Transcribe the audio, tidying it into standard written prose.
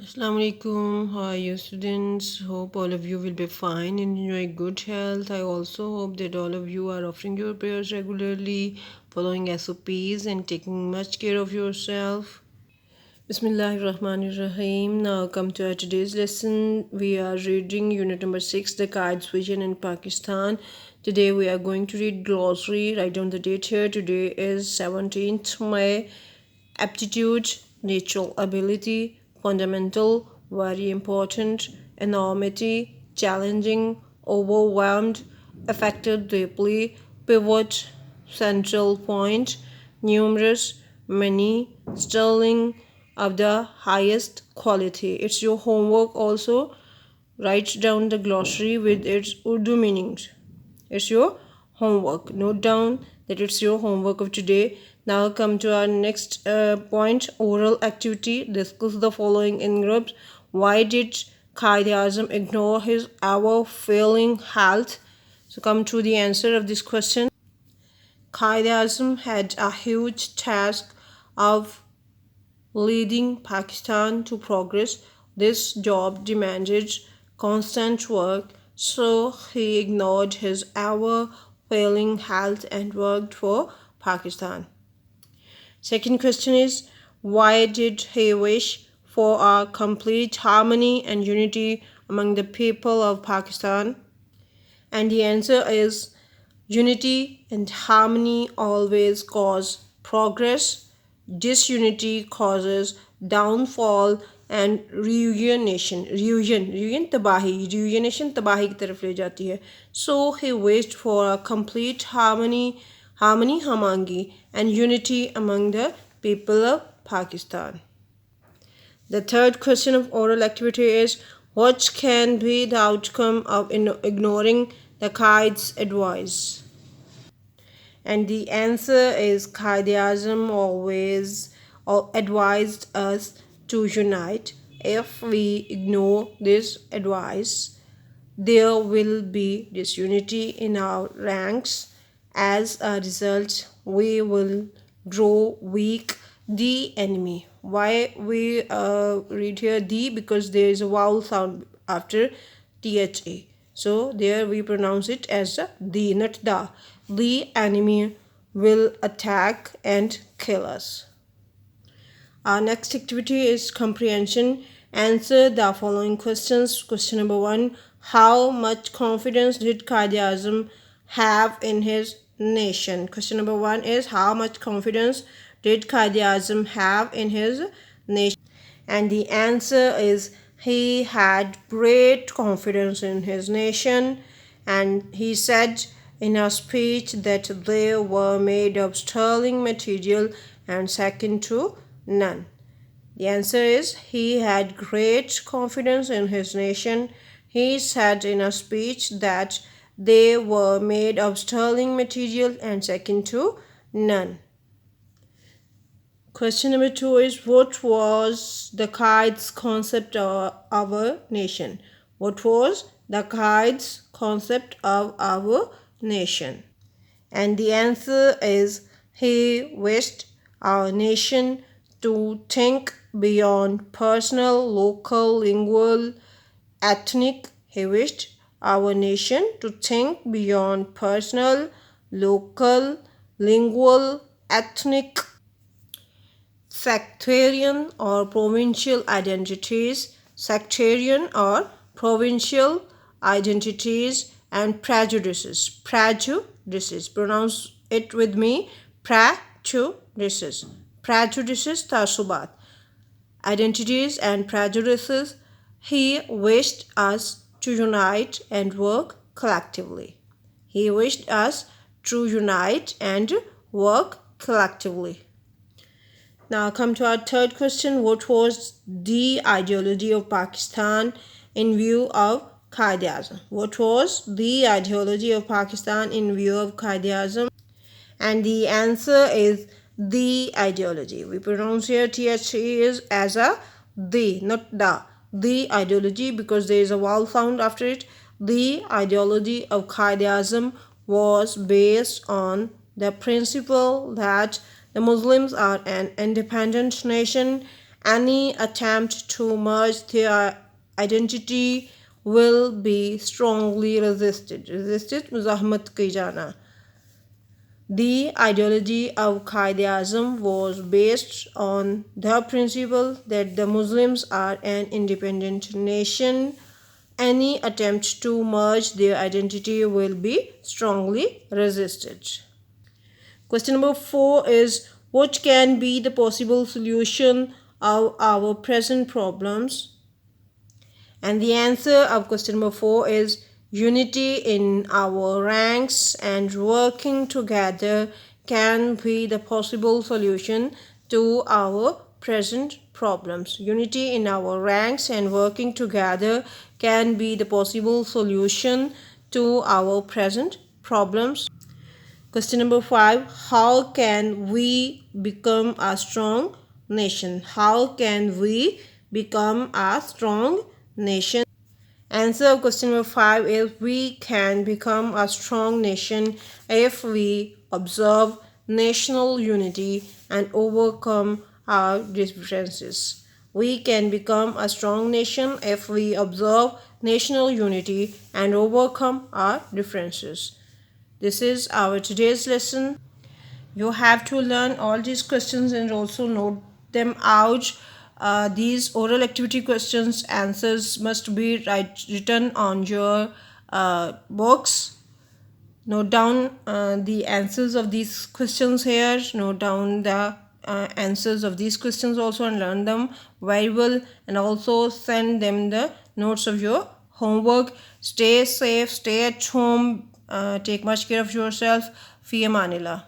Assalamu alaikum. How are you, students? Hope all of you will be fine and enjoy good health. I also hope that all of you are offering your prayers regularly, following SOPs, and taking much care of yourself. Bismillahirrahmanirrahim. Now come to our today's lesson. We are reading unit number 6, the Kites Vision in Pakistan. Today we are going to read glossary. Write down the date here. Today is 17th May. Aptitude, natural ability, fundamental, very important, enormity, challenging, overwhelmed, affected deeply, pivot, central point, numerous, many, sterling, of the highest quality. It's your homework also. Write down the glossary with its Urdu meanings. It's your homework. Note down that it's your homework of today. Now come to our next point, oral activity. Discuss the following in groups. Why did Qaid-e-Azam ignore his ever-failing health? So come to the answer of this question. Qaid-e-Azam had a huge task of leading Pakistan to progress. This job demanded constant work, so he ignored his ever failing health and worked for Pakistan. Second question is, why did he wish for a complete harmony and unity among the people of Pakistan? And the answer is, unity and harmony always cause progress. Disunity causes downfall and reunion तबाही, reunion तबाही की तरफ ले जाती है. So he wished for a complete harmony hamangi and unity among the people of Pakistan. The third question of oral activity is, what can be the outcome of ignoring the guide's advice? And the answer is, Qaid-e-Azam always advised us to unite. If we ignore this advice, there will be disunity in our ranks. As a result, we will grow weak. The enemy. Why we read here the? Because there is a vowel sound after tha. So there we pronounce it as the, not the. The enemy will attack and kill us. Our next activity is comprehension. Answer the following questions. Question number 1. How much confidence did Qaid-e-Azam have in his nation? Question number 1 is, how much confidence did Qaid-e-Azam have in his nation? And the answer is, he had great confidence in his nation, and he said in a speech that they were made of sterling material and second to none. The answer is, he had great confidence in his nation. He said in a speech that they were made of sterling material and second to none. Question number 2 is, what was the Qaid's concept of our nation? What was the Qaid's concept of our nation? And the answer is, he wished our nation to think beyond personal, local, lingual, ethnic. He wished our nation to think beyond personal, local, lingual, ethnic, sectarian or provincial identities, and prejudices. Pronounce it with me. Prejudices. Tasubat. Identities and prejudices. He wished us to unite and work collectively. Now come to our third question. What was the ideology of Pakistan in view of Qaid-e-Azam? What was the ideology of Pakistan in view of Qaid-e-Azam? And the answer is, the ideology. We pronounce here THE is as a the, not the. The ideology, because there is a vowel sound after it. The ideology of Qaid-e-Azam was based on the principle that the Muslims are an independent nation Any attempt to merge their identity will be strongly resisted. Resisted मुज़ाहमत की जाना. The ideology of Qaeda-Azam was based on the principle that the Muslims are an independent nation. Any attempt to merge their identity will be strongly resisted. Question number 4 is, what can be the possible solution of our present problems? And the answer of question number 4 is, unity in our ranks and working together can be the possible solution to our present problems. Unity in our ranks and working together can be the possible solution to our present problems. Question number 5, how can we become a strong nation? How can we become a strong nation? Answer of question number 5 is, we can become a strong nation if we observe national unity and overcome our differences. We can become a strong nation if we observe national unity and overcome our differences. This is our today's lesson. You have to learn all these questions and also note them out. These oral activity questions answers must be written on your books. Note down the answers of these questions here. Note down the answers of these questions also and learn them very well, and also send them the notes of your homework. Stay safe, stay at home, take much care of yourself. Fi amanillah.